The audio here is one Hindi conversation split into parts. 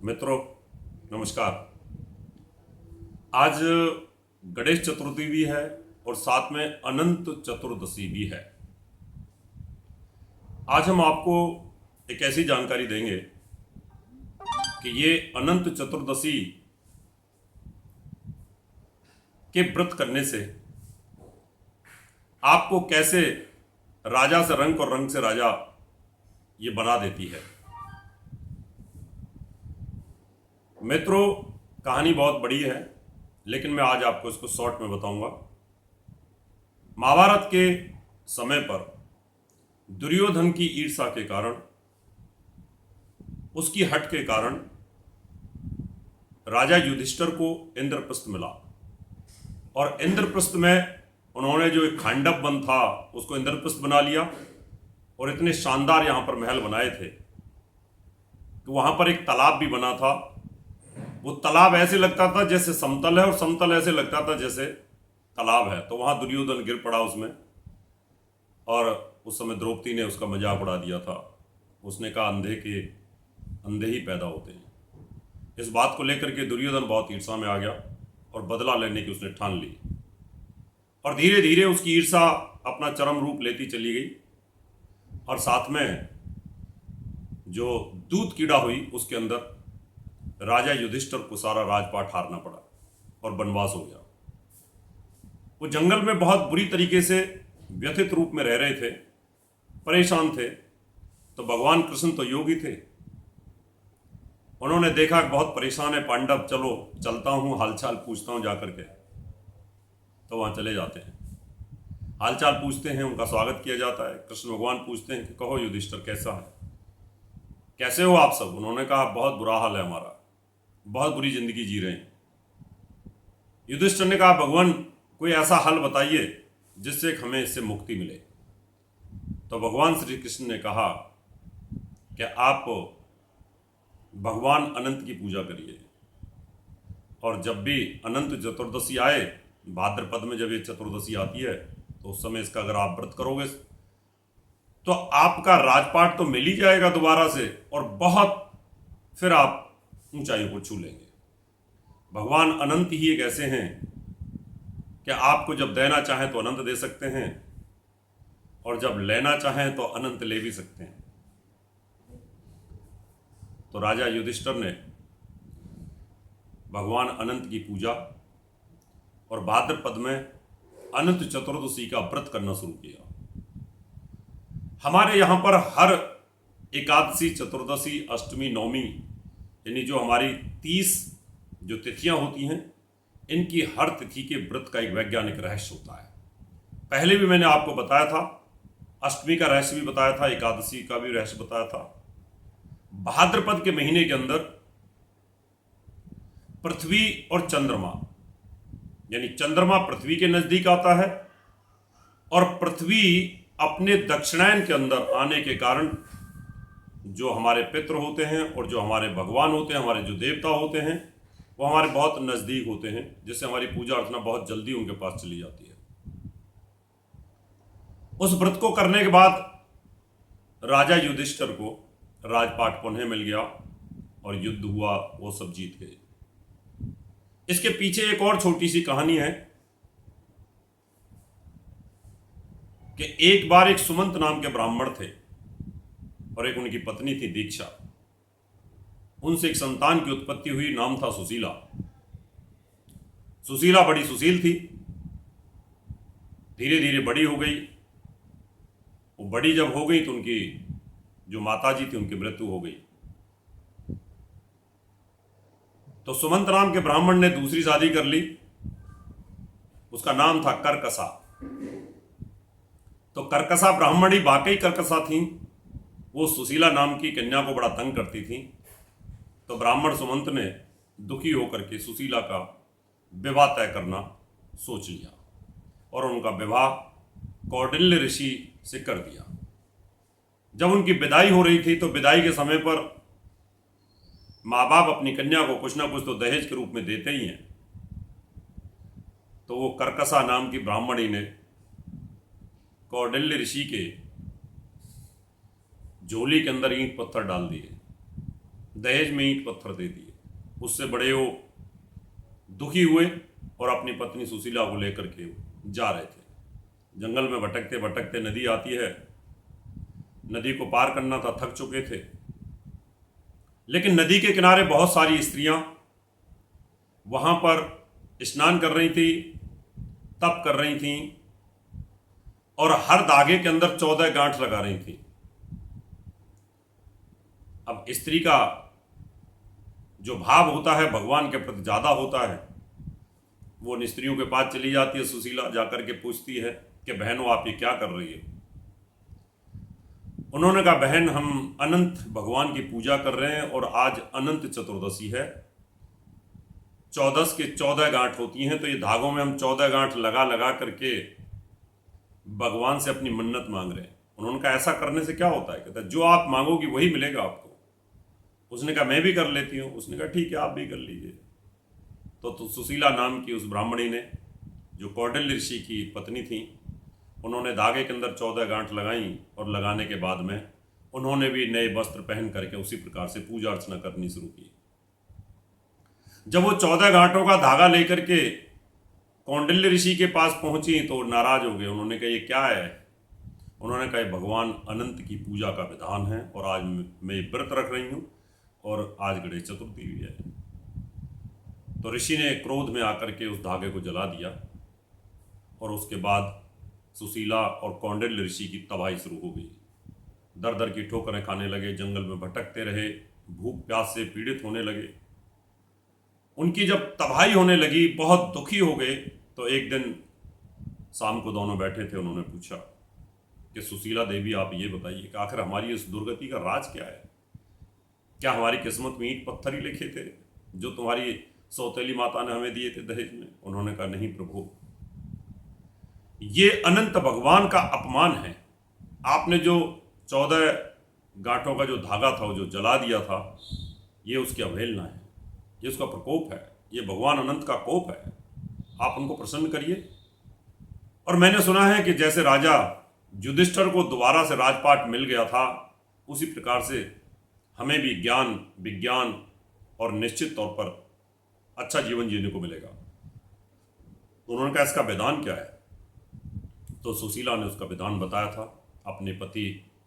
मित्रों, नमस्कार। आज गणेश चतुर्थी भी है और साथ में अनंत चतुर्दशी भी है। आज हम आपको एक ऐसी जानकारी देंगे कि ये अनंत चतुर्दशी के व्रत करने से आपको कैसे राजा से रंक और रंक से राजा ये बना देती है। मित्रों, कहानी बहुत बड़ी है, लेकिन मैं आज आपको इसको शॉर्ट में बताऊंगा। महाभारत के समय पर दुर्योधन की ईर्ष्या के कारण, उसकी हट के कारण राजा युधिष्ठिर को इंद्रप्रस्थ मिला और इंद्रप्रस्थ में उन्होंने जो एक खांडव वन था उसको इंद्रप्रस्थ बना लिया और इतने शानदार यहां पर महल बनाए थे कि वहां पर एक तालाब भी बना था। वो तालाब ऐसे लगता था जैसे समतल है और समतल ऐसे लगता था जैसे तालाब है। तो वहां दुर्योधन गिर पड़ा उसमें और उस समय द्रौपदी ने उसका मजाक उड़ा दिया था। उसने कहा अंधे के अंधे ही पैदा होते हैं। इस बात को लेकर के दुर्योधन बहुत ईर्ष्या में आ गया और बदला लेने की उसने ठान ली और धीरे धीरे उसकी ईर्ष्या अपना चरम रूप लेती चली गई और साथ में जो दूध कीड़ा हुई उसके अंदर राजा युधिष्ठिर को सारा राजपाट हारना पड़ा और वनवास हो गया। वो जंगल में बहुत बुरी तरीके से व्यथित रूप में रह रहे थे, परेशान थे। तो भगवान कृष्ण तो योगी थे, उन्होंने देखा कि बहुत परेशान है पांडव, चलो चलता हूं, हालचाल पूछता हूं जाकर के। तो वहां चले जाते हैं, हालचाल पूछते हैं, उनका स्वागत किया जाता है। कृष्ण भगवान पूछते हैं कि कहो युधिष्ठिर कैसा है, कैसे हो आप सब। उन्होंने कहा बहुत बुरा हाल है हमारा, बहुत बुरी जिंदगी जी रहे हैं। युधिष्ठिर ने कहा भगवान कोई ऐसा हल बताइए जिससे हमें इससे मुक्ति मिले। तो भगवान श्री कृष्ण ने कहा कि आप भगवान अनंत की पूजा करिए और जब भी अनंत चतुर्दशी आए, भाद्रपद में जब ये चतुर्दशी आती है, तो उस समय इसका अगर आप व्रत करोगे तो आपका राजपाट तो मिल ही जाएगा दोबारा से और बहुत फिर आप ऊंचाइयों को छू लेंगे। भगवान अनंत ही एक ऐसे हैं कि आपको जब देना चाहें तो अनंत दे सकते हैं और जब लेना चाहें तो अनंत ले भी सकते हैं। तो राजा युधिष्ठिर ने भगवान अनंत की पूजा और भाद्रपद में अनंत चतुर्दशी का व्रत करना शुरू किया। हमारे यहां पर हर एकादशी, चतुर्दशी, अष्टमी, नवमी, यानी जो हमारी 30 जो तिथियां होती हैं, इनकी हर तिथि के व्रत का एक वैज्ञानिक रहस्य होता है। पहले भी मैंने आपको बताया था, अष्टमी का रहस्य भी बताया था, एकादशी का भी रहस्य बताया था। भाद्रपद के महीने के अंदर पृथ्वी और चंद्रमा, यानी चंद्रमा पृथ्वी के नजदीक आता है और पृथ्वी अपने दक्षिणायन के अंदर आने के कारण जो हमारे पितृ होते हैं और जो हमारे भगवान होते हैं, हमारे जो देवता होते हैं, वो हमारे बहुत नजदीक होते हैं, जिससे हमारी पूजा अर्चना बहुत जल्दी उनके पास चली जाती है। उस व्रत को करने के बाद राजा युधिष्ठिर को राजपाट पुनः मिल गया और युद्ध हुआ, वो सब जीत गए। इसके पीछे एक और छोटी सी कहानी है कि एक बार एक सुमंत नाम के ब्राह्मण थे और एक उनकी पत्नी थी दीक्षा। उनसे एक संतान की उत्पत्ति हुई, नाम था सुशीला। सुशीला बड़ी सुशील थी, धीरे धीरे बड़ी हो गई। वो बड़ी जब हो गई तो उनकी जो माताजी थी उनकी मृत्यु हो गई। तो सुमंत नाम के ब्राह्मण ने दूसरी शादी कर ली, उसका नाम था करकसा। तो करकसा ब्राह्मणी वाकई करकसा थी, वो सुशीला नाम की कन्या को बड़ा तंग करती थी। तो ब्राह्मण सुमंत ने दुखी होकर के सुशीला का विवाह तय करना सोच लिया और उनका विवाह कौंडिल्य ऋषि से कर दिया। जब उनकी विदाई हो रही थी तो विदाई के समय पर माँ बाप अपनी कन्या को कुछ ना कुछ तो दहेज के रूप में देते ही हैं। तो वो करकसा नाम की ब्राह्मणी ने कौंडिल्य ऋषि के झोली के अंदर ईंट पत्थर डाल दिए, दहेज में ईंट पत्थर दे दिए। उससे बड़े वो दुखी हुए और अपनी पत्नी सुशीला को लेकर के जा रहे थे। जंगल में भटकते भटकते नदी आती है, नदी को पार करना था, थक चुके थे। लेकिन नदी के किनारे बहुत सारी स्त्रियां वहां पर स्नान कर रही थी, तप कर रही थी और हर धागे के अंदर 14 गांठ लगा रही थी। अब स्त्री का जो भाव होता है भगवान के प्रति ज्यादा होता है। वो उन स्त्रियों के पास चली जाती है, सुशीला जाकर के पूछती है कि बहनों आप ये क्या कर रही है। उन्होंने कहा बहन हम अनंत भगवान की पूजा कर रहे हैं और आज अनंत चतुर्दशी है। 14 के 14 गांठ होती हैं, तो ये धागों में हम 14 गांठ लगा लगा करके भगवान से अपनी मन्नत मांग रहे हैं। उन्होंने कहा ऐसा करने से क्या होता है। कहता जो आप मांगोगी वही मिलेगा आपको। उसने कहा मैं भी कर लेती हूँ। उसने कहा ठीक है आप भी कर लीजिए। तो सुशीला नाम की उस ब्राह्मणी ने, जो कौंडिल्य ऋषि की पत्नी थी, उन्होंने धागे के अंदर 14 गांठ लगाई और लगाने के बाद में उन्होंने भी नए वस्त्र पहन करके उसी प्रकार से पूजा अर्चना करनी शुरू की। जब वो 14 गांठों का धागा लेकर के कौंडिल्य ऋषि के पास पहुंची तो नाराज हो गए। उन्होंने कहा ये क्या है। उन्होंने कहा भगवान अनंत की पूजा का विधान है और आज मैं व्रत रख रही हूं और आज गणेश चतुर्थी भी है। तो ऋषि ने क्रोध में आकर के उस धागे को जला दिया और उसके बाद सुशीला और कौंडिल्य ऋषि की तबाही शुरू हो गई। दर दर की ठोकरें खाने लगे, जंगल में भटकते रहे, भूख प्यास से पीड़ित होने लगे। उनकी जब तबाही होने लगी, बहुत दुखी हो गए, तो एक दिन शाम को दोनों बैठे थे। उन्होंने पूछा कि सुशीला देवी आप ये बताइए कि आखिर हमारी इस दुर्गति का राज क्या है। क्या हमारी किस्मत में ईंट पत्थर ही लिखे थे जो तुम्हारी सौतेली माता ने हमें दिए थे दहेज में। उन्होंने कहा नहीं प्रभु, ये अनंत भगवान का अपमान है। आपने जो 14 गांठों का जो धागा था वो जो जला दिया था, ये उसकी अवहेलना है, ये उसका प्रकोप है, ये भगवान अनंत का कोप है। आप उनको प्रसन्न करिए। और मैंने सुना है कि जैसे राजा युधिष्ठिर को दोबारा से राजपाट मिल गया था, उसी प्रकार से हमें भी ज्ञान, विज्ञान और निश्चित तौर पर अच्छा जीवन जीने को मिलेगा। उन्होंने कहा इसका विधान क्या है। तो सुशीला ने उसका विधान बताया था अपने पति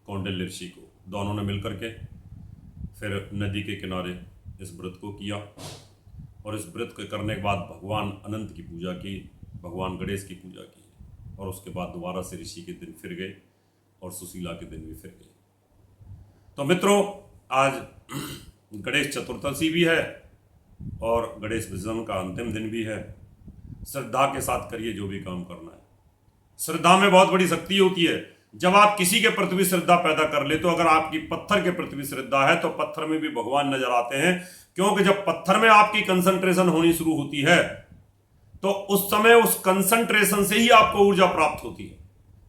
कौंडिल्य ऋषि को। दोनों ने मिलकर के फिर नदी के किनारे इस व्रत को किया और इस व्रत के करने के बाद भगवान अनंत की पूजा की, भगवान गणेश की पूजा की और उसके बाद दोबारा से ऋषि के दिन फिर गए और सुशीला के दिन भी फिर गए। तो मित्रों, आज गणेश चतुर्दशी भी है और गणेश विसर्जन का अंतिम दिन भी है। श्रद्धा के साथ करिए जो भी काम करना है। श्रद्धा में बहुत बड़ी शक्ति होती है। जब आप किसी के प्रति भी श्रद्धा पैदा कर ले, तो अगर आपकी पत्थर के प्रति भी श्रद्धा है तो पत्थर में भी भगवान नजर आते हैं। क्योंकि जब पत्थर में आपकी कंसंट्रेशन होनी शुरू होती है तो उस समय उस कंसंट्रेशन से ही आपको ऊर्जा प्राप्त होती है।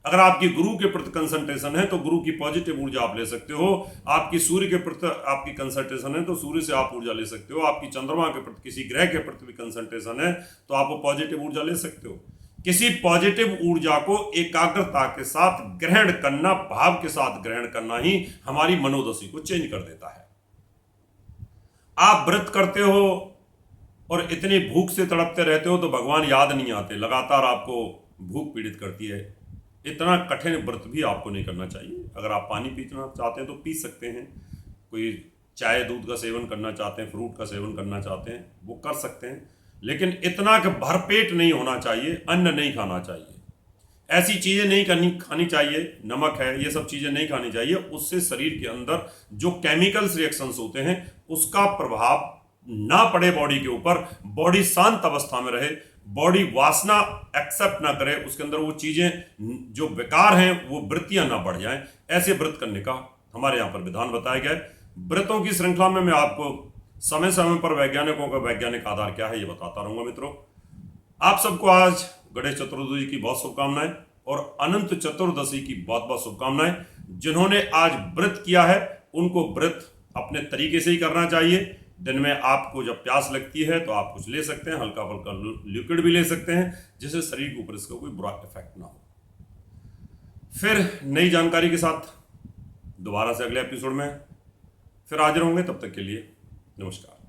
अगर आपकी गुरु के प्रति कंसंट्रेशन है तो गुरु की पॉजिटिव ऊर्जा आप ले सकते हो। आपकी सूर्य के प्रति आपकी कंसंट्रेशन है तो सूर्य से आप ऊर्जा ले सकते हो। आपकी चंद्रमा के प्रति, किसी ग्रह के प्रति भी कंसंट्रेशन है तो आप वो पॉजिटिव ऊर्जा ले सकते हो। किसी पॉजिटिव ऊर्जा को एकाग्रता के साथ ग्रहण करना, भाव के साथ ग्रहण करना ही हमारी मनोदशा को चेंज कर देता है। आप व्रत करते हो और इतनी भूख से तड़पते रहते हो तो भगवान याद नहीं आते, लगातार आपको भूख पीड़ित करती है। इतना कठिन व्रत भी आपको नहीं करना चाहिए। अगर आप पानी पीना चाहते हैं तो पी सकते हैं, कोई चाय दूध का सेवन करना चाहते हैं, फ्रूट का सेवन करना चाहते हैं, वो कर सकते हैं। लेकिन इतना कि भरपेट नहीं होना चाहिए, अन्न नहीं खाना चाहिए, ऐसी चीज़ें नहीं खानी चाहिए, नमक है, ये सब चीज़ें नहीं खानी चाहिए। उससे शरीर के अंदर जो केमिकल्स रिएक्शंस होते हैं उसका प्रभाव ना पड़े बॉडी के ऊपर, बॉडी शांत अवस्था में रहे, बॉडी वासना एक्सेप्ट ना करे, उसके अंदर वो चीज़ें जो बेकार हैं वो वृत्तियां ना बढ़ जाएं। ऐसे व्रत करने का हमारे यहाँ पर विधान बताया गया है। व्रतों की श्रृंखला में मैं आपको समय समय पर वैज्ञानिकों का वैज्ञानिक आधार क्या है ये बताता रहूंगा। मित्रों, आप सबको आज गणेश चतुर्दशी की बहुत शुभकामनाएं और अनंत चतुर्दशी की बहुत बहुत शुभकामनाएं। जिन्होंने आज व्रत किया है उनको व्रत अपने तरीके से ही करना चाहिए। दिन में आपको जब प्यास लगती है तो आप कुछ ले सकते हैं, हल्का फुल्का लिक्विड भी ले सकते हैं, जिससे शरीर के ऊपर इसका कोई बुरा इफेक्ट ना हो। फिर नई जानकारी के साथ दोबारा से अगले एपिसोड में फिर हाजिर होंगे। तब तक के लिए नमस्कार।